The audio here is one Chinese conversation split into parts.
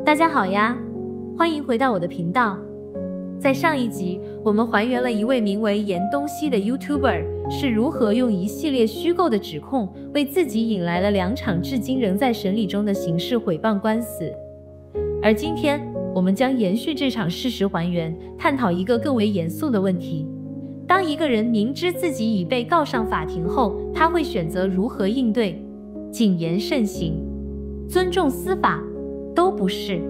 大家好呀，欢迎回到我的频道。在上一集，我们还原了一位名为严东西的 YouTuber 是如何用一系列虚构的指控，为自己引来了2场至今仍在审理中的刑事诽谤官司。而今天，我们将延续这场事实还原，探讨一个更为严肃的问题：当一个人明知自己已被告上法庭后，他会选择如何应对？谨言慎行、尊重司法，都不是。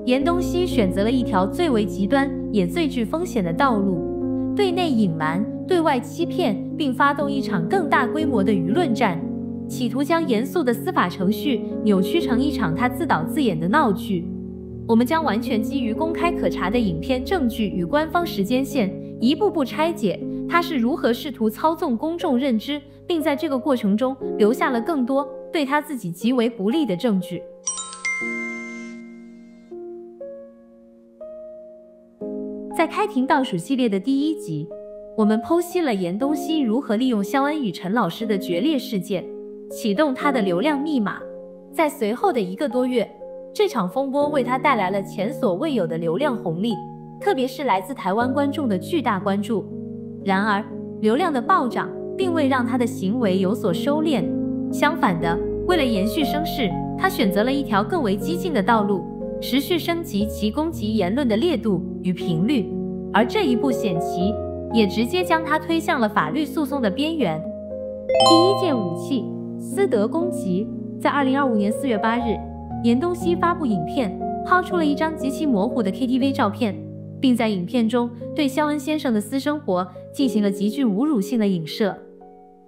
严东西选择了一条最为极端也最具风险的道路，对内隐瞒，对外欺骗，并发动一场更大规模的舆论战，企图将严肃的司法程序扭曲成一场他自导自演的闹剧。我们将完全基于公开可查的影片证据与官方时间线，一步步拆解他是如何试图操纵公众认知，并在这个过程中留下了更多对他自己极为不利的证据。在开庭倒数系列的第1集，我们剖析了严东西如何利用肖恩与陈老师的决裂事件，启动他的流量密码。在随后的1个多月，这场风波为他带来了前所未有的流量红利，特别是来自台湾观众的巨大关注。然而，流量的暴涨并未让他的行为有所收敛，相反的，为了延续声势，他选择了一条更为激进的道路，持续升级其攻击言论的烈度与频率，而这一步险棋也直接将他推向了法律诉讼的边缘。第1件武器，私德攻击。在2025年4月8日，严东西发布影片，抛出了一张极其模糊的 KTV 照片，并在影片中对肖恩先生的私生活进行了极具侮辱性的影射。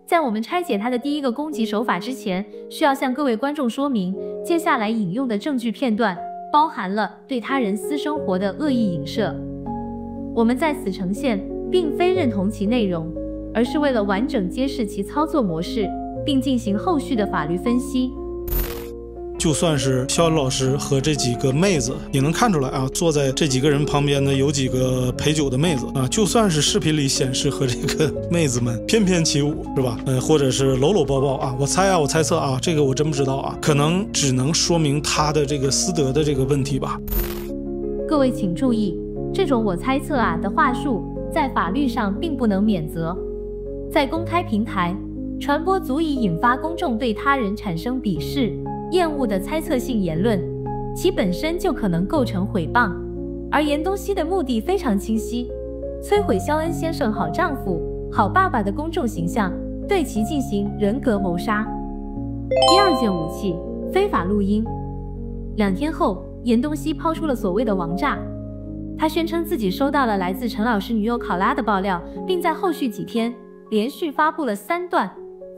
在我们拆解他的第一个攻击手法之前，需要向各位观众说明，接下来引用的证据片段包含了对他人私生活的恶意影射。我们在此呈现，并非认同其内容，而是为了完整揭示其操作模式，并进行后续的法律分析。就算是肖恩老师和这几个妹子也能看出来啊，坐在这几个人旁边呢，有几个陪酒的妹子啊，就算是视频里显示和这个妹子们翩翩起舞，是吧？或者是搂搂抱抱啊，我猜测啊，这个我真不知道啊，可能只能说明他的这个私德的这个问题吧。各位请注意，这种我猜测啊的话术，在法律上并不能免责。在公开平台传播足以引发公众对他人产生鄙视、厌恶的猜测性言论，其本身就可能构成诽谤。而严东西的目的非常清晰，摧毁肖恩先生好丈夫、好爸爸的公众形象，对其进行人格谋杀。第2件武器，非法录音。2天后，严东西抛出了所谓的王炸，他宣称自己收到了来自陈老师女友考拉的爆料，并在后续几天连续发布了3段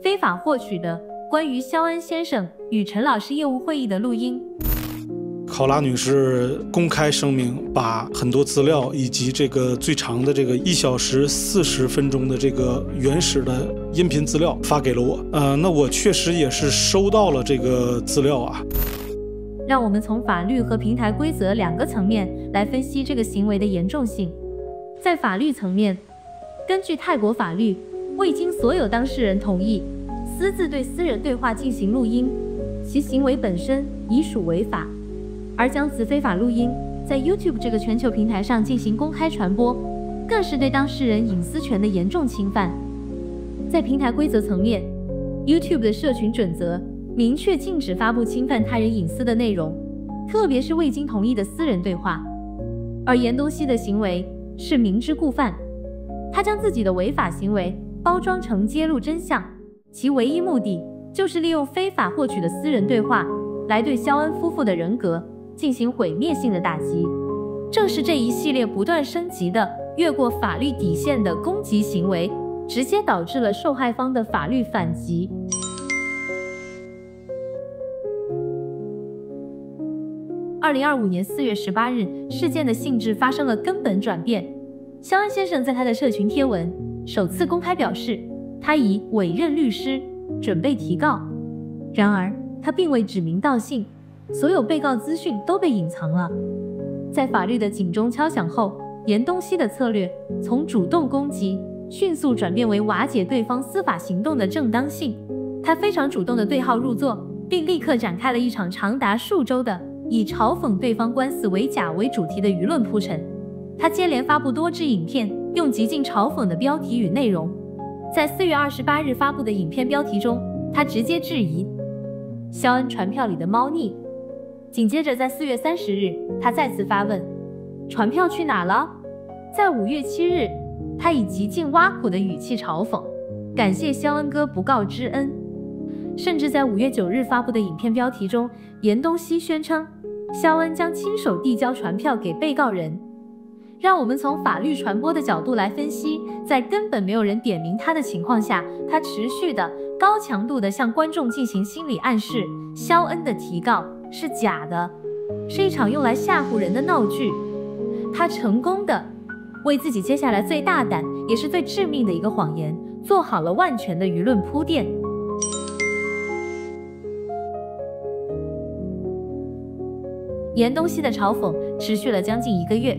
非法获取的关于肖恩先生与陈老师业务会议的录音。考拉女士公开声明，把很多资料以及这个最长的这个1小时40分钟的这个原始的音频资料发给了我。那我确实也是收到了这个资料啊。让我们从法律和平台规则2个层面来分析这个行为的严重性。在法律层面，根据泰国法律，未经所有当事人同意，私自对私人对话进行录音，其行为本身已属违法。而将此非法录音在 YouTube 这个全球平台上进行公开传播，更是对当事人隐私权的严重侵犯。在平台规则层面， YouTube 的社群准则明确禁止发布侵犯他人隐私的内容，特别是未经同意的私人对话。而严东西的行为是明知故犯，他将自己的违法行为包装成揭露真相，其唯一目的就是利用非法获取的私人对话来对肖恩夫妇的人格进行毁灭性的打击。正是这一系列不断升级的越过法律底线的攻击行为，直接导致了受害方的法律反击。2025年4月18日，事件的性质发生了根本转变。肖恩先生在他的社群贴文首次公开表示，他已委任律师，准备提告。然而，他并未指名道姓，所有被告资讯都被隐藏了。在法律的警钟敲响后，严东西的策略从主动攻击迅速转变为瓦解对方司法行动的正当性。他非常主动地对号入座，并立刻展开了一场长达数周的以嘲讽对方官司为假为主题的舆论铺陈。他接连发布多支影片，用极尽嘲讽的标题与内容。在4月28日发布的影片标题中，他直接质疑肖恩传票里的猫腻。紧接着在4月30日，他再次发问：传票去哪了？在5月7日，他以极尽挖苦的语气嘲讽，感谢肖恩哥不告之恩。甚至在5月9日发布的影片标题中，严东锡宣称肖恩将亲手递交传票给被告人。让我们从法律传播的角度来分析，在根本没有人点名他的情况下，他持续的高强度的向观众进行心理暗示，肖恩的提告是假的，是一场用来吓唬人的闹剧。他成功的为自己接下来最大胆也是最致命的一个谎言做好了万全的舆论铺垫。严东锡的嘲讽持续了将近1个月，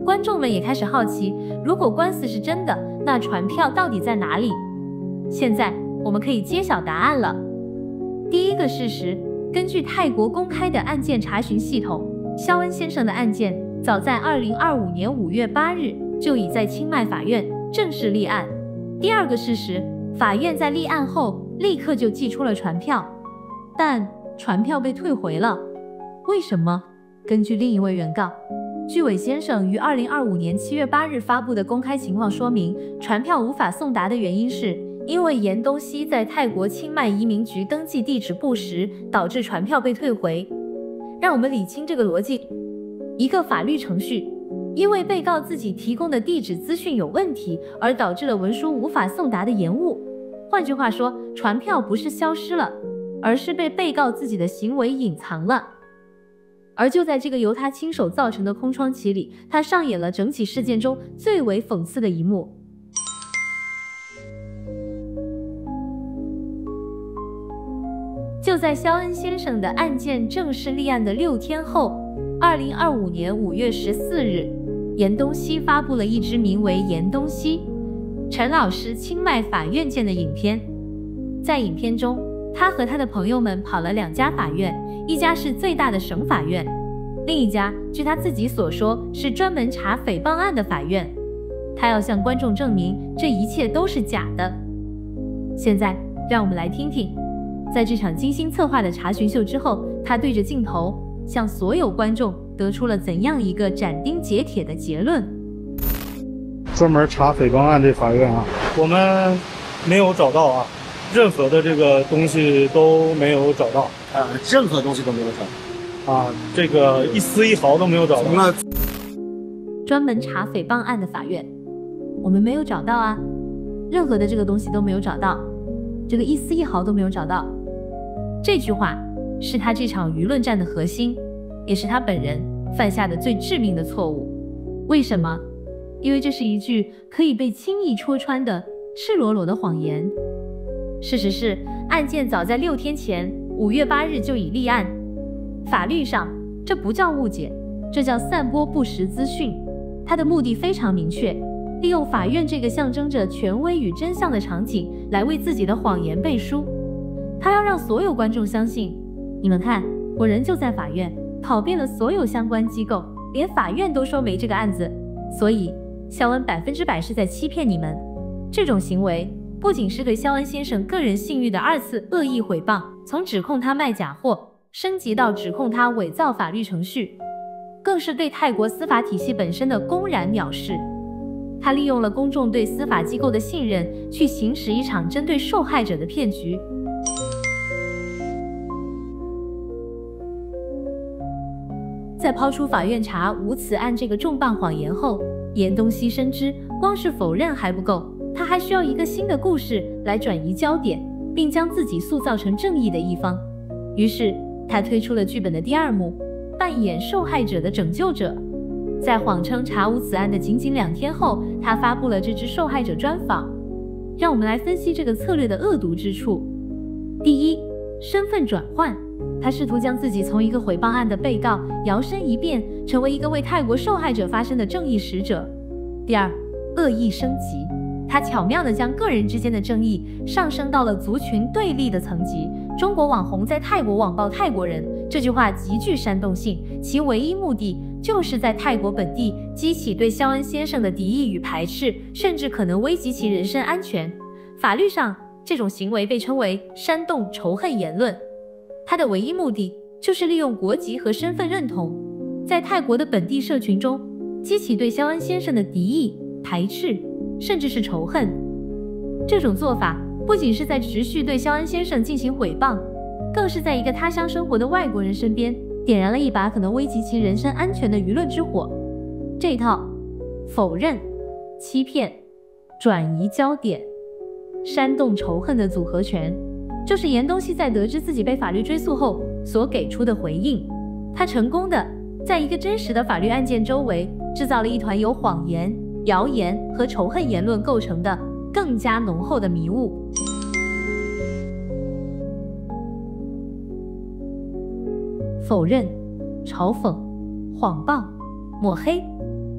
观众们也开始好奇，如果官司是真的，那传票到底在哪里？现在我们可以揭晓答案了。第一个事实，根据泰国公开的案件查询系统，肖恩先生的案件早在2025年5月8日就已在清迈法院正式立案。第二个事实，法院在立案后立刻就寄出了传票，但传票被退回了。为什么？根据另一位原告居伟先生于2025年7月8日发布的公开情况说明，传票无法送达的原因是因为严东锡在泰国清迈移民局登记地址不实，导致传票被退回。让我们理清这个逻辑：一个法律程序因为被告自己提供的地址资讯有问题，而导致了文书无法送达的延误。换句话说，传票不是消失了，而是被被告自己的行为隐藏了。而就在这个由他亲手造成的空窗期里，他上演了整起事件中最为讽刺的一幕。就在肖恩先生的案件正式立案的6天后，2025年5月14日，严东锡发布了一支名为《严东锡陈老师清迈法院见》的影片。在影片中，他和他的朋友们跑了2家法院，一家是最大的省法院，另一家据他自己所说是专门查诽谤案的法院。他要向观众证明这一切都是假的。现在让我们来听听，在这场精心策划的查询秀之后，他对着镜头向所有观众得出了怎样一个斩钉截铁的结论。专门查诽谤案这法院啊，我们没有找到啊，任何的这个东西都没有找到，任何东西都没有找到啊，这个一丝一毫都没有找到。专门查诽谤案的法院，我们没有找到啊，任何的这个东西都没有找到，这个一丝一毫都没有找到。这句话是他这场舆论战的核心，也是他本人犯下的最致命的错误。为什么？因为这是一句可以被轻易戳穿的赤裸裸的谎言。事实是，案件早在6天前5月8日就已立案。法律上，这不叫误解，这叫散播不实资讯。它的目的非常明确，利用法院这个象征着权威与真相的场景来为自己的谎言背书。他要让所有观众相信，你们看，我人就在法院，跑遍了所有相关机构，连法院都说没这个案子，所以肖恩100%是在欺骗你们。这种行为不仅是对肖恩先生个人信誉的2次恶意诽谤，从指控他卖假货升级到指控他伪造法律程序，更是对泰国司法体系本身的公然藐视。他利用了公众对司法机构的信任，去行使一场针对受害者的骗局。在抛出法院查无此案这个重磅谎言后，严东锡深知光是否认还不够，他还需要一个新的故事来转移焦点，并将自己塑造成正义的一方。于是他推出了剧本的第2幕，扮演受害者的拯救者。在谎称查无此案的仅仅2天后，他发布了这支受害者专访。让我们来分析这个策略的恶毒之处。第一，身份转换。他试图将自己从一个诽谤案的被告摇身一变，成为一个为泰国受害者发声的正义使者。第二，恶意升级。他巧妙地将个人之间的争议上升到了族群对立的层级。中国网红在泰国网暴泰国人，这句话极具煽动性，其唯一目的就是在泰国本地激起对肖恩先生的敌意与排斥，甚至可能危及其人身安全。法律上，这种行为被称为煽动仇恨言论。它的唯一目的就是利用国籍和身份认同，在泰国的本地社群中激起对肖恩先生的敌意、排斥，甚至是仇恨。这种做法不仅是在持续对肖恩先生进行诽谤，更是在一个他乡生活的外国人身边点燃了一把可能危及其人身安全的舆论之火。这一套否认、欺骗、转移焦点、煽动仇恨的组合拳，就是严东锡在得知自己被法律追诉后所给出的回应。他成功的在一个真实的法律案件周围制造了一团由谎言、谣言和仇恨言论构成的更加浓厚的迷雾。否认、嘲讽、谎报、抹黑，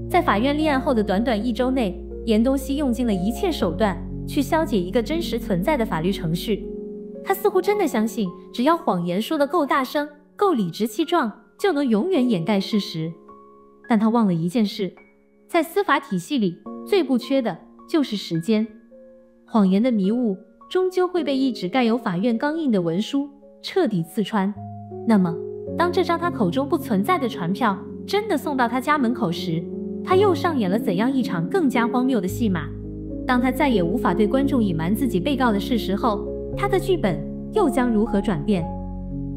在法院立案后的短短1周内，严东锡用尽了一切手段去消解一个真实存在的法律程序。他似乎真的相信，只要谎言说得够大声、够理直气壮，就能永远掩盖事实。但他忘了一件事，在司法体系里，最不缺的就是时间。谎言的迷雾终究会被一纸盖有法院钢印的文书彻底刺穿。那么，当这张他口中不存在的传票真的送到他家门口时，他又上演了怎样一场更加荒谬的戏码？当他再也无法对观众隐瞒自己被告的事实后，他的剧本又将如何转变？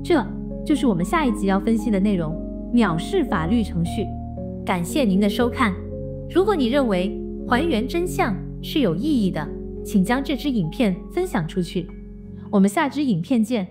这就是我们下一集要分析的内容——藐视法律程序。感谢您的收看。如果你认为还原真相是有意义的，请将这支影片分享出去。我们下支影片见。